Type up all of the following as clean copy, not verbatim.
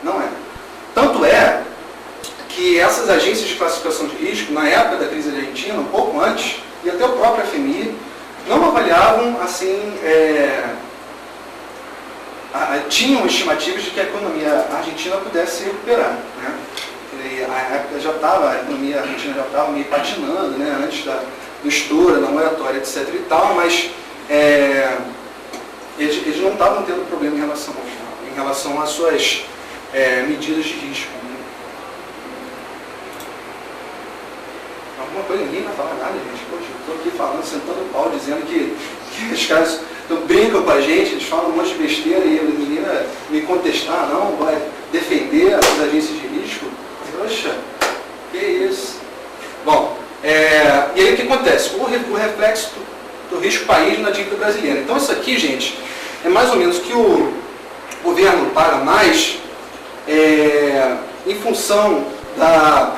Não é. Tanto é que essas agências de classificação de risco, na época da crise argentina, um pouco antes, e até o próprio FMI, não avaliavam, assim, tinham estimativas de que a economia argentina pudesse se recuperar, né? A época a economia argentina já estava meio patinando, né? Antes do estouro, da moratória, etc. e tal, mas eles não estavam tendo problema em relação às suas medidas de risco. Né? Alguma coisa, ninguém vai falar nada, gente. Poxa, eu estou aqui falando, sentando o pau, dizendo que os caras brincam com a gente, eles falam um monte de besteira e a menina me contestar, não, vai defender as agências de risco. Poxa, que isso? Bom, e aí o que acontece? O reflexo do risco país na dívida brasileira. Então isso aqui, gente, é mais ou menos que o governo paga mais em função da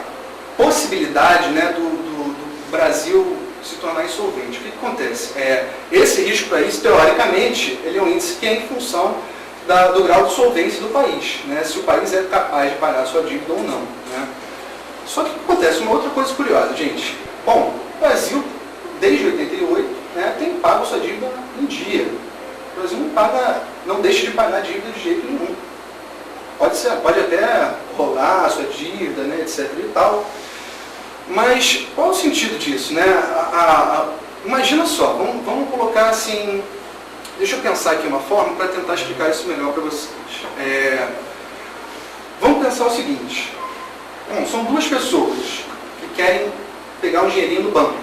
possibilidade, né, do Brasil se tornar insolvente. O que acontece? Esse risco país, teoricamente, ele é um índice que é em função do grau de solvência do país, né? Se o país é capaz de pagar a sua dívida ou não. Né? Só que acontece uma outra coisa curiosa, gente. Bom, o Brasil, desde 88, né, tem pago a sua dívida em dia. O Brasil não deixa de pagar a dívida de jeito nenhum. Pode até rolar a sua dívida, né, etc. e tal. Mas qual é o sentido disso? Né? Imagina só, vamos colocar assim... Deixa eu pensar aqui uma forma para tentar explicar isso melhor para vocês. Vamos pensar o seguinte. Bom, são duas pessoas que querem pegar um dinheirinho no banco.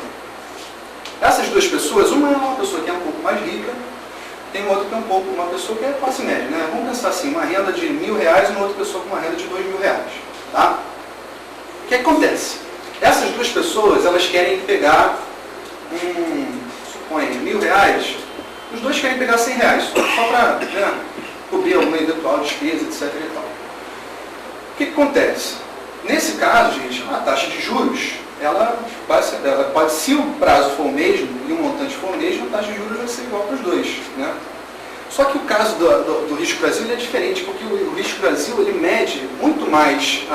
Essas duas pessoas, uma é uma pessoa que é um pouco mais rica, tem outra que é uma pessoa que é classe média. Né? Vamos pensar assim, uma renda de R$1.000 e uma outra pessoa com uma renda de R$2.000. Tá? O que acontece? Essas duas pessoas, elas querem pegar suponha, R$1.000, os dois querem pegar R$100, só para cobrir alguma eventual despesa, etc. e tal. O que acontece? Nesse caso, gente, a taxa de juros, ela pode, se o prazo for o mesmo e o montante for o mesmo, a taxa de juros vai ser igual para os dois. Né? Só que o caso do Risco Brasil é diferente, porque o Risco Brasil ele mede muito mais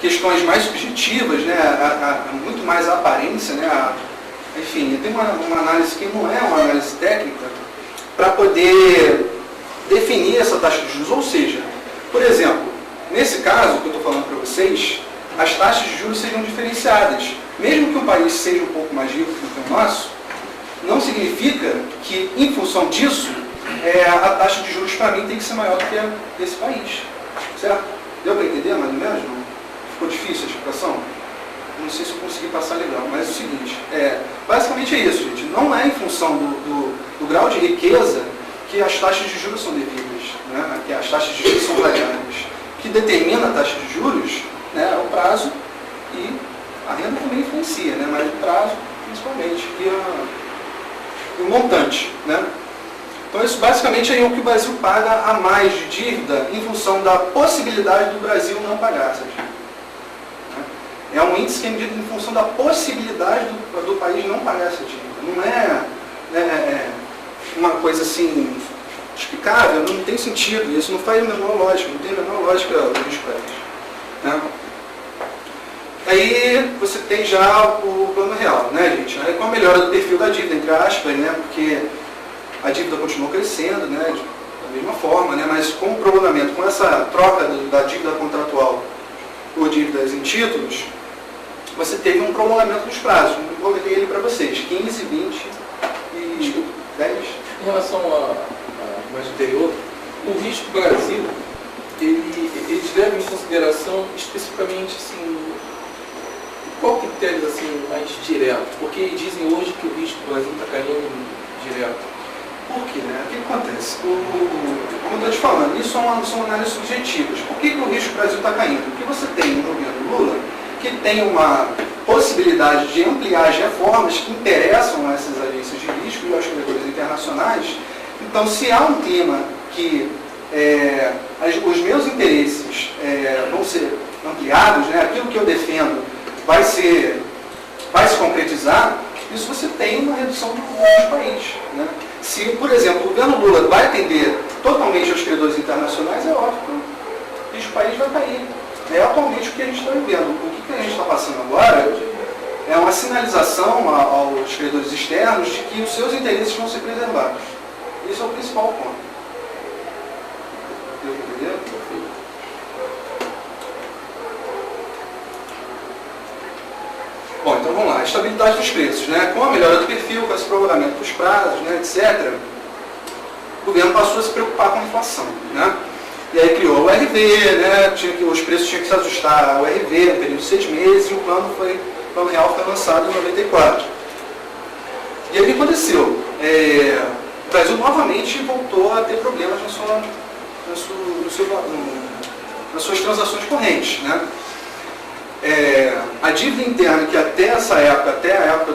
questões mais subjetivas, né? Muito mais a aparência, né? Enfim, tem uma análise que não é uma análise técnica para poder definir essa taxa de juros. Ou seja, por exemplo, nesse caso que eu estou falando para vocês, as taxas de juros seriam diferenciadas. Mesmo que um país seja um pouco mais rico do que o nosso, não significa que, em função disso, a taxa de juros para mim tem que ser maior do que a desse país. Certo? Deu para entender mais ou menos? Não? Ficou difícil a explicação? Não sei se eu consegui passar legal, mas é o seguinte, basicamente é isso, gente. Não é em função do grau de riqueza que as taxas de juros são devidas, né? Que as taxas de juros são variáveis. O que determina a taxa de juros, né, é o prazo e a renda também influencia, né? Mas o prazo, principalmente, e o montante. Né? Então isso basicamente é o que o Brasil paga a mais de dívida em função da possibilidade do Brasil não pagar essa dívida. É um índice que é medido em função da possibilidade do país não pagar essa dívida. Não é uma coisa assim explicável, não tem sentido, isso não faz a menor lógica, não tem a menor lógica do risco país. Né? Aí você tem já o plano real, né, gente? Aí com a melhora do perfil da dívida, entre aspas, né, porque a dívida continuou crescendo, né, da mesma forma, né, mas com o prolongamento, com essa troca da dívida contratual por dívidas em títulos, você teve um prolongamento dos prazos. Eu coloquei ele para vocês, 15, 20 e 10. Em relação a mais anterior, o Risco Brasil, eles levam em consideração especificamente assim, qual critério assim, mais direto? Porque dizem hoje que o Risco Brasil está caindo direto. Por quê? Né? O que acontece? Como eu estou te falando, isso são análises subjetivas. Por que o Risco Brasil está caindo? Porque você tem no governo Lula que tem uma possibilidade de ampliar as reformas que interessam a essas agências de risco e aos credores internacionais. Então, se há um clima que os meus interesses vão ser ampliados, né, aquilo que eu defendo vai se concretizar, isso você tem uma redução do custo do país. Né? Se, por exemplo, o governo Lula vai atender totalmente aos credores internacionais, é óbvio diz que o país vai cair. É atualmente o que a gente está vivendo. O que a gente está passando agora é uma sinalização aos credores externos de que os seus interesses vão ser preservados. Esse é o principal ponto. Deu para entender? Bom, então vamos lá. Estabilidade dos preços, né? Com a melhora do perfil, com esse prolongamento dos prazos, né, etc., o governo passou a se preocupar com a inflação, né? E aí criou o RV, né? Os preços tinham que se ajustar ao RV no período de 6 meses, e o plano real foi lançado em 94. E aí o que aconteceu? O Brasil novamente voltou a ter problemas nas suas transações correntes, né? A dívida interna, que até essa época, até a época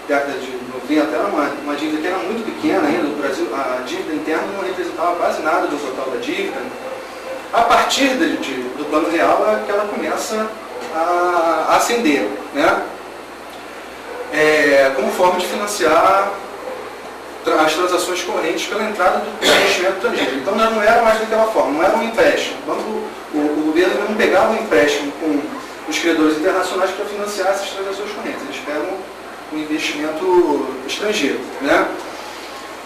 década de 90, era uma dívida que era muito pequena ainda do Brasil, a dívida interna não representava quase nada do total da dívida. A partir do plano real é que ela começa a ascender, né? Como forma de financiar as transações correntes pela entrada do investimento estrangeiro. Então não era mais daquela forma, não era um empréstimo. O governo não pegava um empréstimo com os credores internacionais para financiar essas transações correntes. Eles pegam um investimento estrangeiro, né?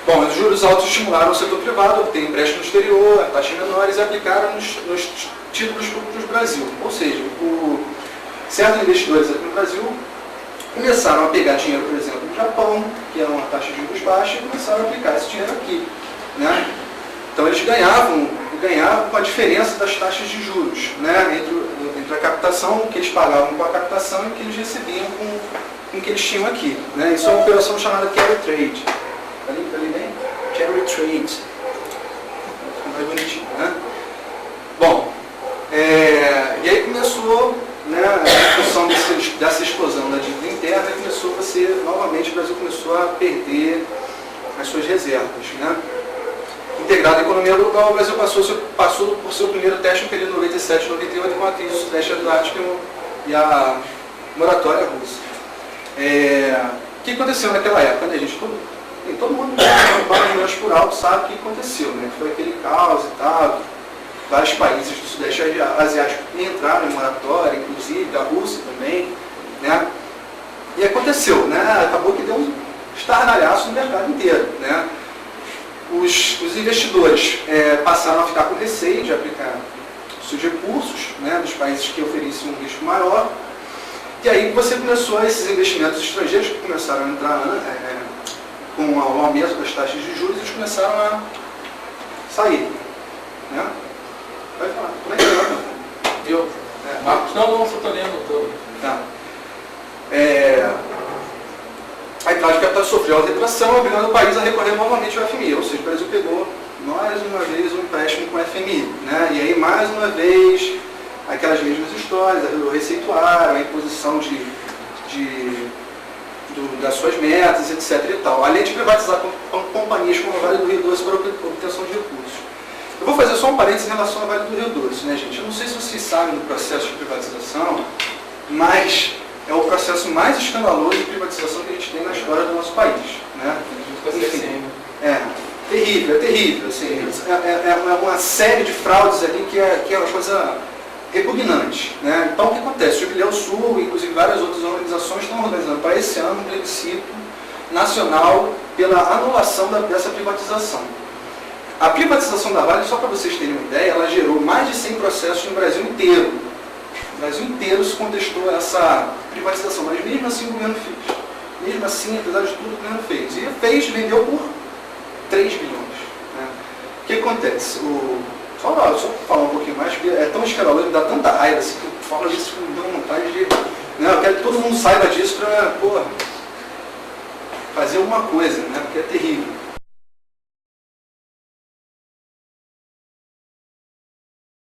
Bom, os juros altos estimularam o setor privado a obter empréstimo no exterior, a taxas menores, e aplicaram nos títulos públicos do Brasil. Ou seja, certos investidores aqui no Brasil começaram a pegar dinheiro, por exemplo, no Japão, que era uma taxa de juros baixa, e começaram a aplicar esse dinheiro aqui, né? Então eles ganhavam com a diferença das taxas de juros, né? Entre a captação, o que eles pagavam com a captação e o que eles recebiam com o que eles tinham aqui, né? Isso é uma operação chamada carry trade. Está ali bem? Carry trade. Fica mais bonitinho, né? Bom, e aí começou, né, a função dessa explosão da dívida interna, novamente o Brasil começou a perder as suas reservas, né? Integrado à economia global, o Brasil passou por seu primeiro teste no período 97 e 98 com a crise do Sudeste Atlântico e a moratória russa. O que aconteceu naquela época, né, gente? Todo mundo mais ou menos por alto sabe o que aconteceu, né? Foi aquele caos e tal. Vários países do Sudeste Asiático entraram em moratória, inclusive a Rússia também, né? E aconteceu, né? Acabou que deu um estardalhaço no mercado inteiro, né? Os investidores passaram a ficar com receio de aplicar os seus recursos, né, dos países que ofereciam um risco maior. E aí você começou esses investimentos estrangeiros que começaram a entrar com o aumento das taxas de juros, eles começaram a sair, né? Vai falar. Como é que é? Eu? Marcos? Não, você está lendo todo. Tá. A entrada de capital sofreu a retração, obrigando o país a recorrer novamente ao FMI. Ou seja, o Brasil pegou mais uma vez um empréstimo com o FMI, né? E aí, mais uma vez, aquelas mesmas histórias, o receituário, a imposição das suas metas, etc. e tal. Além de privatizar companhias como a Vale do Rio Doce para obtenção de recursos. Eu vou fazer só um parênteses em relação à Vale do Rio Doce, né, gente? Eu não sei se vocês sabem do processo de privatização, mas é o processo mais escandaloso de privatização que a gente tem na história do nosso país, né? Enfim, terrível, assim, é uma série de fraudes ali que é uma coisa repugnante, né? Então o que acontece? O Jubileu Sul, inclusive várias outras organizações, estão organizando para esse ano um plebiscito nacional pela anulação dessa privatização. A privatização da Vale, só para vocês terem uma ideia, ela gerou mais de 100 processos no Brasil inteiro. O Brasil inteiro se contestou essa privatização, mas mesmo assim o governo fez. Mesmo assim, apesar de tudo, o governo fez. E vendeu por 3 bilhões. Né? O que acontece? Só falar um pouquinho mais, porque é tão escandaloso, me dá tanta raiva, assim, que eu falo isso com vontade de... Né? Eu quero que todo mundo saiba disso para, fazer alguma coisa, né? Porque é terrível.